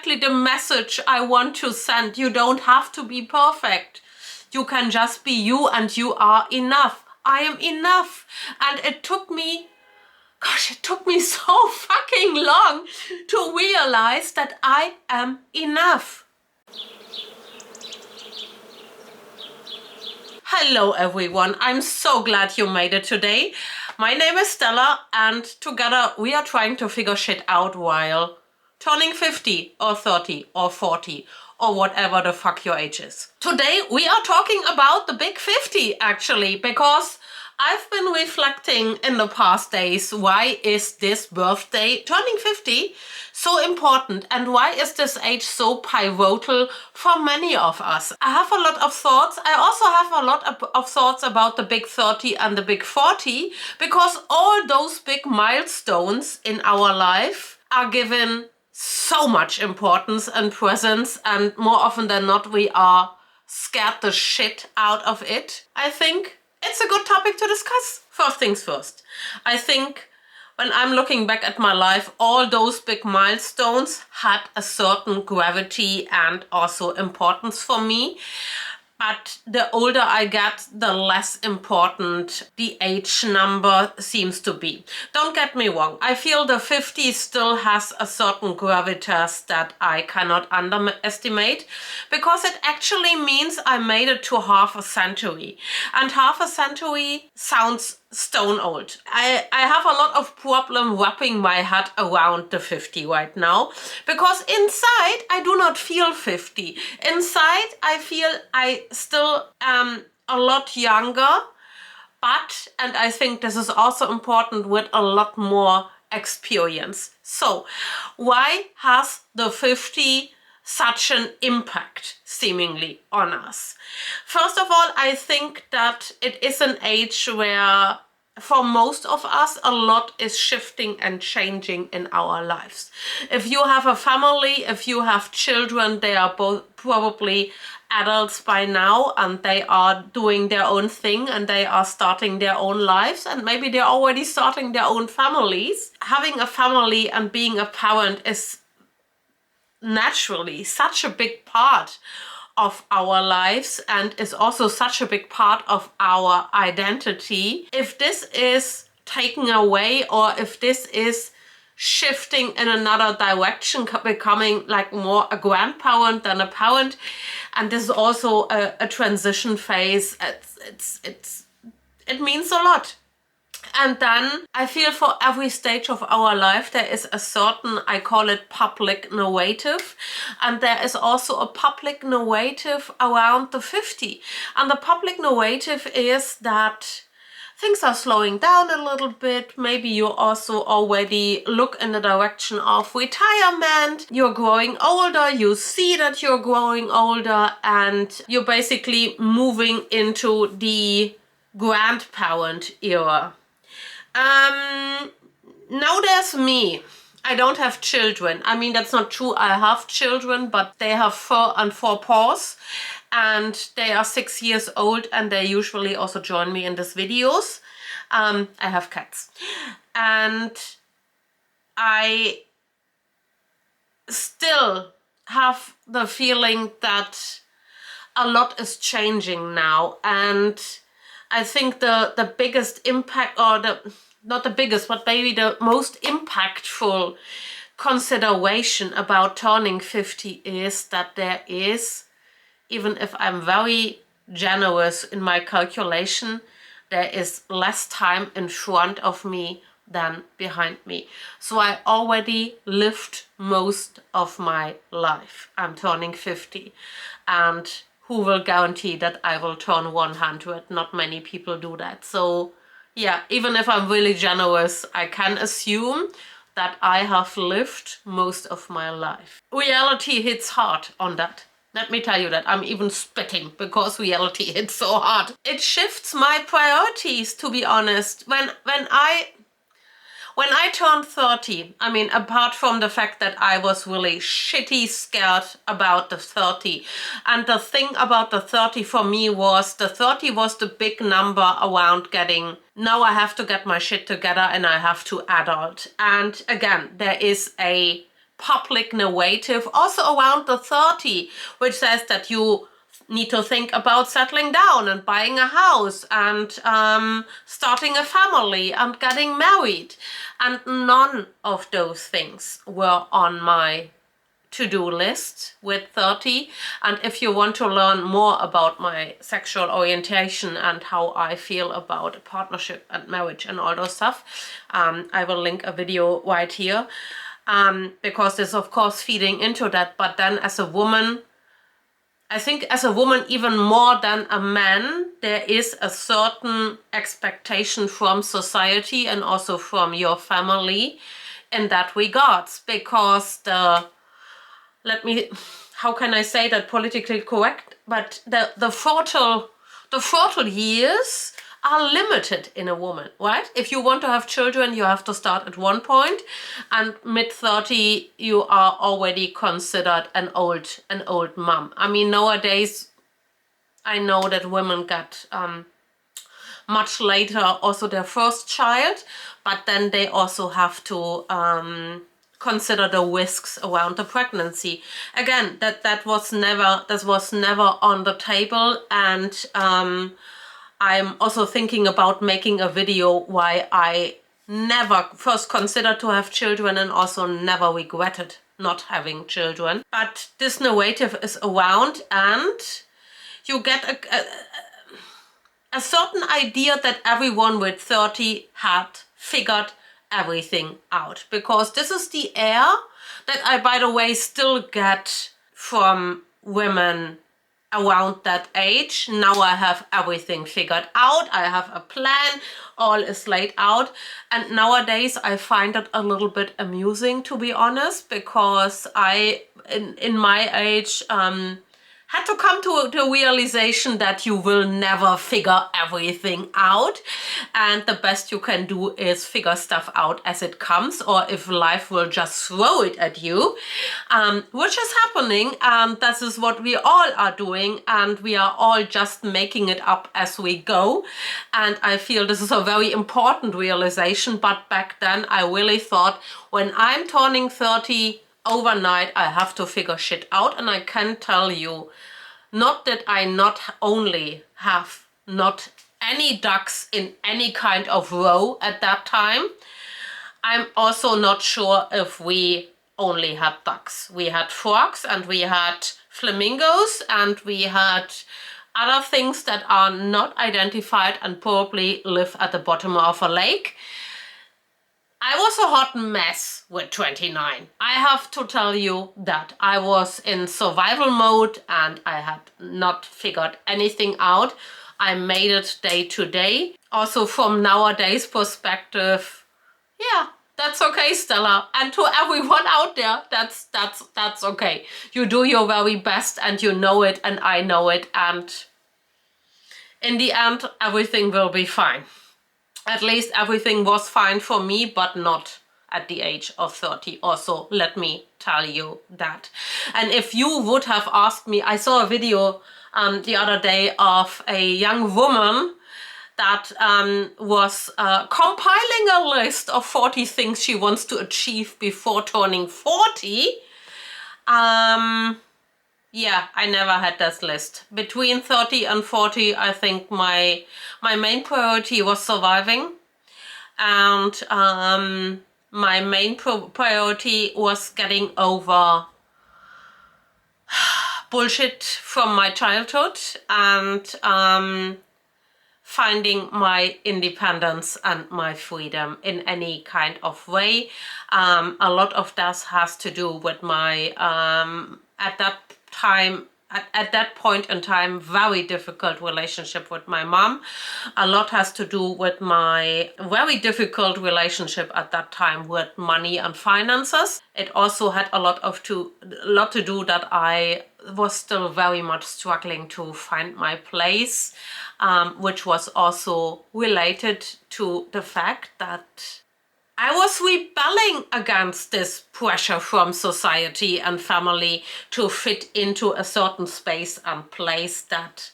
exactly the message I want to send. You don't have to be perfect. You can just be you, and you are enough. I am enough. And it took me, gosh, it took me so fucking long to realize that I am enough. Hello everyone, I'm so glad you made it today. My name is Stella, and together we are trying to figure shit out while turning 50 or 30 or 40 or whatever the fuck your age is. Today we are talking about the big 50 actually, because I've been reflecting in the past days, why is this birthday, turning 50, so important, and why is this age so pivotal for many of us? I have a lot of thoughts. I also have a lot of thoughts about the big 30 and the big 40, because all those big milestones in our life are given so much importance and presence, and more often than not we are scared the shit out of it. I think it's a good topic to discuss. First things first, I think when I'm looking back at my life, all those big milestones had a certain gravity and also importance for me. But the older I get, the less important the age number seems to be. Don't get me wrong, I feel the 50 still has a certain gravitas that I cannot underestimate, because it actually means I made it to half a century. And half a century sounds stone old. I have a lot of problem wrapping my head around the 50 right now, because inside I do not feel 50. Inside I feel I still am a lot younger, but, and I think this is also important, with a lot more experience. So why has the 50 such an impact seemingly on us? First of all, I think that it is an age where for most of us a lot is shifting and changing in our lives. If you have a family, if you have children, they are both probably adults by now, and they are doing their own thing, and they are starting their own lives, and maybe they're already starting their own families. Having a family and being a parent is naturally such a big part of our lives, and is also such a big part of our identity. If this is taken away, or if this is shifting in another direction, becoming like more a grandparent than a parent, and this is also a transition phase, it means a lot. And then I feel for every stage of our life there is a certain, I call it public narrative, and there is also a public narrative around the 50. And the public narrative is that things are slowing down a little bit. Maybe you also already look in the direction of retirement. You're growing older, you see that you're growing older, and you're basically moving into the grandparent era. Now there's me. I don't have children. I mean, that's not true. I have children, but they have fur and 4 paws, and they are 6 years old, and they usually also join me in these videos. I have cats, and I still have the feeling that a lot is changing now, and I think the biggest impact, or not the biggest, but maybe the most impactful consideration about turning 50 is that there is, even if I'm very generous in my calculation, there is less time in front of me than behind me. So I already lived most of my life. I'm turning 50, and who will guarantee that I will turn 100? Not many people do that. So yeah, even if I'm really generous, I can assume that I have lived most of my life. Reality hits hard on that. Let me tell you that. I'm even spitting because reality hits so hard. It shifts my priorities, to be honest. When I turned 30, I mean, apart from the fact that I was really shitty scared about the 30, and the thing about the 30 for me was, the 30 was the big number around getting, now I have to get my shit together and I have to adult. And again, there is a public narrative, also around the 30, which says that you need to think about settling down and buying a house and starting a family and getting married. And none of those things were on my to-do list with 30. And if you want to learn more about my sexual orientation and how I feel about a partnership and marriage and all those stuff, I will link a video right here, because this of course feeding into that. But then as a woman, I think as a woman even more than a man, there is a certain expectation from society and also from your family in that regards, because how can I say that politically correct? But the fertile years are limited in a woman, right? If you want to have children, you have to start at one point, and mid-30 you are already considered an old mom. I mean, nowadays I know that women get much later also their first child, but then they also have to consider the risks around the pregnancy. Again, that was never on the table, and I'm also thinking about making a video why I never first considered to have children and also never regretted not having children. But this narrative is around, and you get a certain idea that everyone with 30 had figured everything out, because this is the air that I, by the way, still get from women around that age. Now I have everything figured out, I have a plan, all is laid out. And nowadays I find it a little bit amusing, to be honest, because I in my age had to come to the realization that you will never figure everything out, and the best you can do is figure stuff out as it comes, or if life will just throw it at you, which is happening, and this is what we all are doing, and we are all just making it up as we go. And I feel this is a very important realization, but back then I really thought, when I'm turning 30, overnight I have to figure shit out. And I can tell you, not that I not only have not any ducks in any kind of row at that time, I'm also not sure if we only had ducks. We had frogs and we had flamingos and we had other things that are not identified and probably live at the bottom of a lake. I was a hot mess with 29. I have to tell you that I was in survival mode and I had not figured anything out. I made it day to day. Also from nowadays perspective, yeah, that's okay, Stella. And to everyone out there, that's okay. You do your very best and you know it and I know it, and in the end everything will be fine. At least everything was fine for me, but not at the age of 30. Also, let me tell you that. And if you would have asked me, I saw a video the other day of a young woman that was compiling a list of 40 things she wants to achieve before turning 40. Yeah, I never had this list. Between 30 and 40, I think my main priority was surviving. And my main priority was getting over bullshit from my childhood and finding my independence and my freedom in any kind of way. A lot of that has to do with my, at that point in time, very difficult relationship with my mom. A lot has to do with my very difficult relationship at that time with money and finances. It also had a lot to do that I was still very much struggling to find my place, which was also related to the fact that I was rebelling against this pressure from society and family to fit into a certain space and place that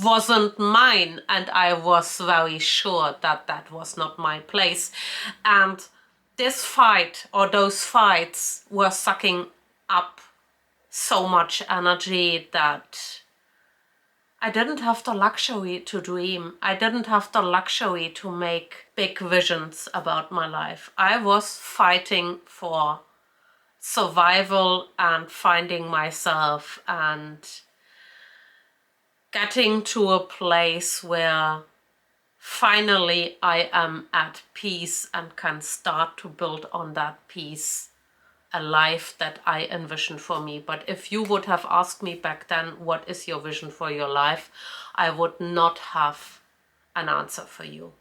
wasn't mine, and I was very sure that that was not my place. And this fight or those fights were sucking up so much energy that I didn't have the luxury to dream. I didn't have the luxury to make big visions about my life. I was fighting for survival and finding myself and getting to a place where finally I am at peace and can start to build on that peace a life that I envision for me. But if you would have asked me back then, what is your vision for your life, I would not have an answer for you.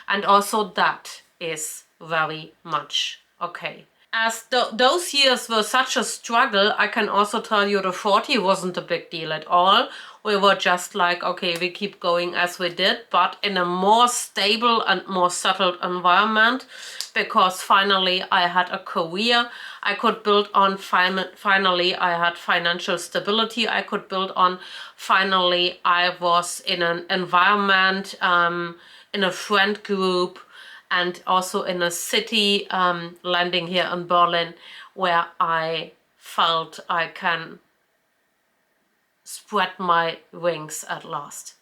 And also that is very much okay. As those years were such a struggle, I can also tell you the 40 wasn't a big deal at all. We were just like, okay, we keep going as we did, but in a more stable and more settled environment, because finally I had a career I could build on, finally I had financial stability I could build on, finally I was in an environment, in a friend group, and also in a city, landing here in Berlin, where I felt I can spread my wings at last.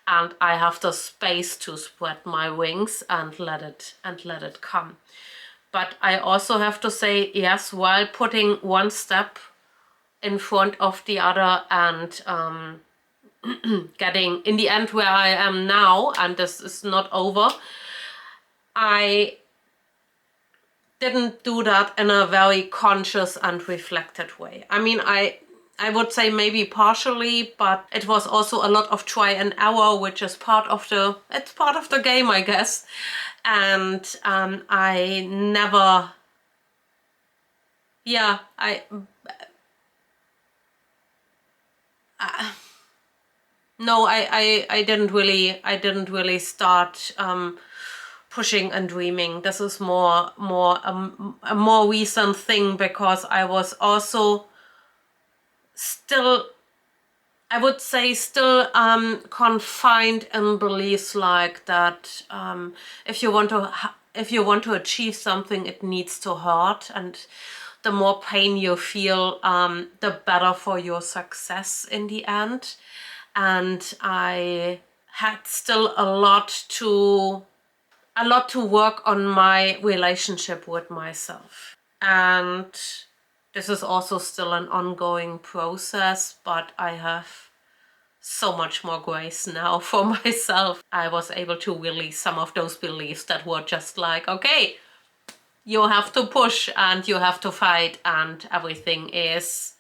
And I have the space to spread my wings and let it come. But I also have to say, yes, while putting one step in front of the other and getting in the end where I am now, and this is not over, I didn't do that in a very conscious and reflected way. I mean, I would say maybe partially, but it was also a lot of try and error, which is part of the game, I guess. And I never, yeah, no, I didn't really start pushing and dreaming. This is a more recent thing, because I was also still, I would say, still confined in beliefs like that. If you want to achieve something, it needs to hurt, and the more pain you feel, the better for your success in the end. And I had still a lot to work on my relationship with myself. And this is also still an ongoing process, but I have so much more grace now for myself. I was able to release some of those beliefs that were just like, okay, you have to push and you have to fight and everything is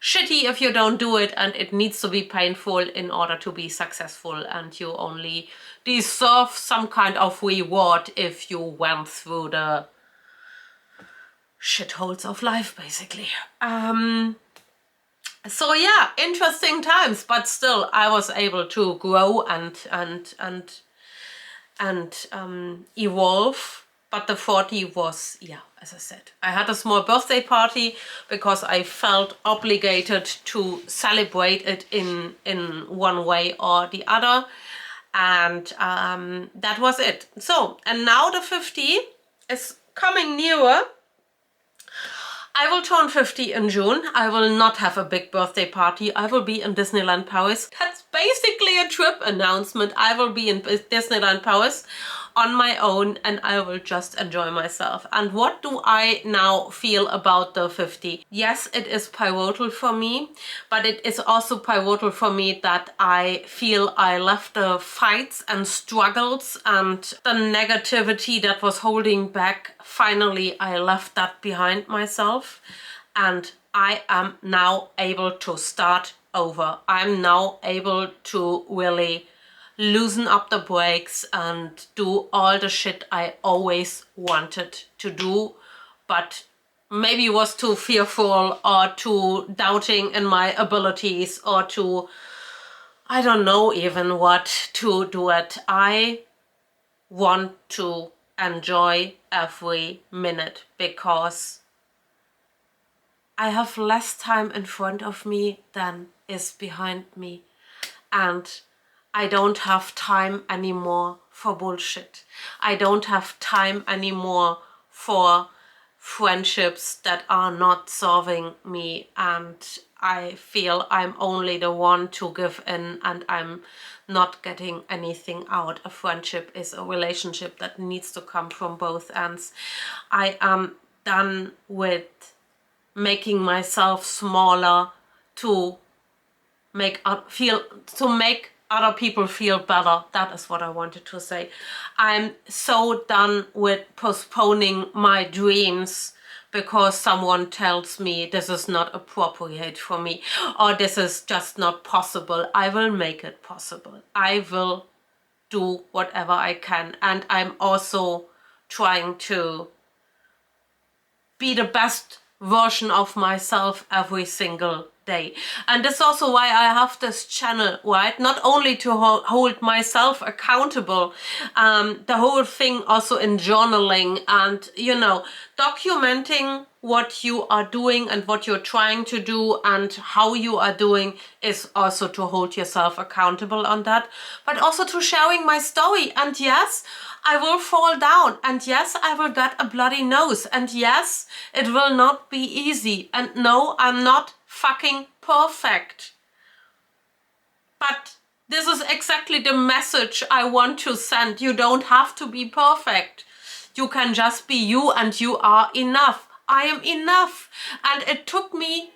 shitty if you don't do it, and it needs to be painful in order to be successful, and you only deserve some kind of reward if you went through the shitholes of life, basically. So yeah, interesting times, but still I was able to grow and evolve. But the 40 was, yeah, as I said, I had a small birthday party because I felt obligated to celebrate it in one way or the other. And that was it. So, and now the 50 is coming nearer. I will turn 50 in June. I will not have a big birthday party. I will be in Disneyland Paris. That's basically a trip announcement. I will be in Disneyland Paris on my own, and I will just enjoy myself. And what do I now feel about the 50? Yes, it is pivotal for me, but it is also pivotal for me that I feel I left the fights and struggles and the negativity that was holding back. Finally, I left that behind myself, and I am now able to start over. I'm now able to really loosen up the brakes and do all the shit I always wanted to do, but maybe was too fearful or too doubting in my abilities or too, I don't know even what, to do it. I want to enjoy every minute because I have less time in front of me than is behind me, and I don't have time anymore for bullshit. I don't have time anymore for friendships that are not serving me, and I feel I'm only the one to give in and I'm not getting anything out. A friendship is a relationship that needs to come from both ends. I am done with making myself smaller to make other people feel better. That is what I wanted to say. I'm so done with postponing my dreams because someone tells me this is not appropriate for me or this is just not possible. I will make it possible. I will do whatever I can, and I'm also trying to be the best version of myself every single day. And that's also why I have this channel, right? Not only to hold myself accountable, the whole thing also in journaling and, you know, documenting what you are doing and what you're trying to do and how you are doing is also to hold yourself accountable on that, but also to sharing my story. And yes, I will fall down, and yes, I will get a bloody nose, and yes, it will not be easy, and no, I'm not fucking perfect. But this is exactly the message I want to send. You don't have to be perfect. You can just be you, and you are enough. I am enough. And it took me,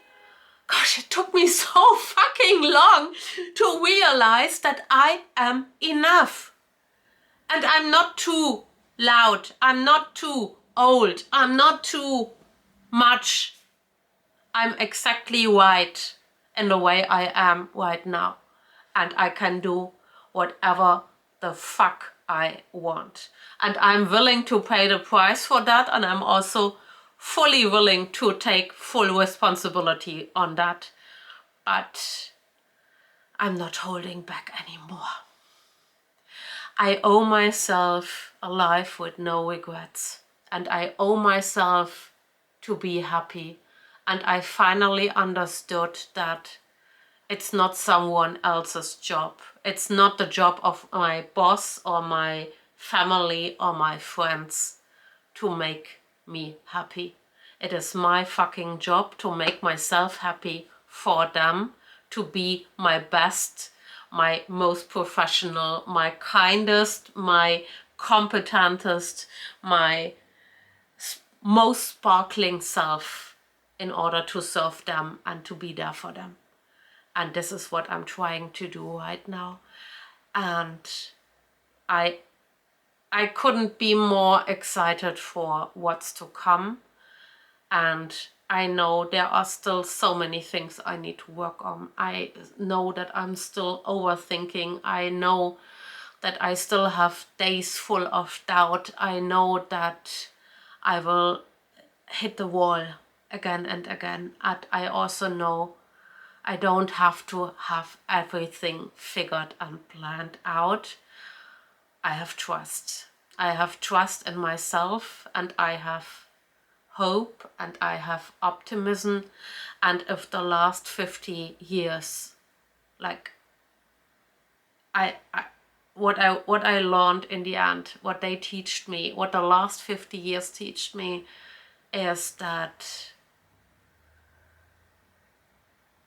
gosh, it took me so fucking long to realize that I am enough. And I'm not too loud, I'm not too old, I'm not too much. I'm exactly right in the way I am right now. And I can do whatever the fuck I want. And I'm willing to pay the price for that, and I'm also fully willing to take full responsibility on that. But I'm not holding back anymore. I owe myself a life with no regrets, and I owe myself to be happy. And I finally understood that it's not someone else's job. It's not the job of my boss or my family or my friends to make me happy. It is my fucking job to make myself happy for them, to be my best, my most professional, my kindest, my competentest, my most sparkling self in order to serve them and to be there for them. And this is what I'm trying to do right now. And I couldn't be more excited for what's to come. And I know there are still so many things I need to work on. I know that I'm still overthinking. I know that I still have days full of doubt. I know that I will hit the wall again and again. And I also know I don't have to have everything figured and planned out. I have trust. I have trust in myself, and I have hope, and I have optimism. And if the last 50 years, like what I learned in the end, what they taught me, what the last 50 years taught me, is that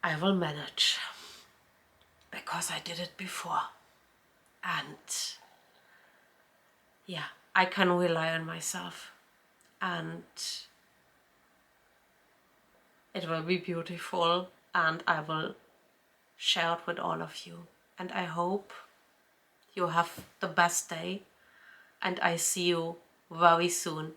I will manage, because I did it before. And yeah, I can rely on myself, and it will be beautiful, and I will share it with all of you. And I hope you have the best day, and I see you very soon.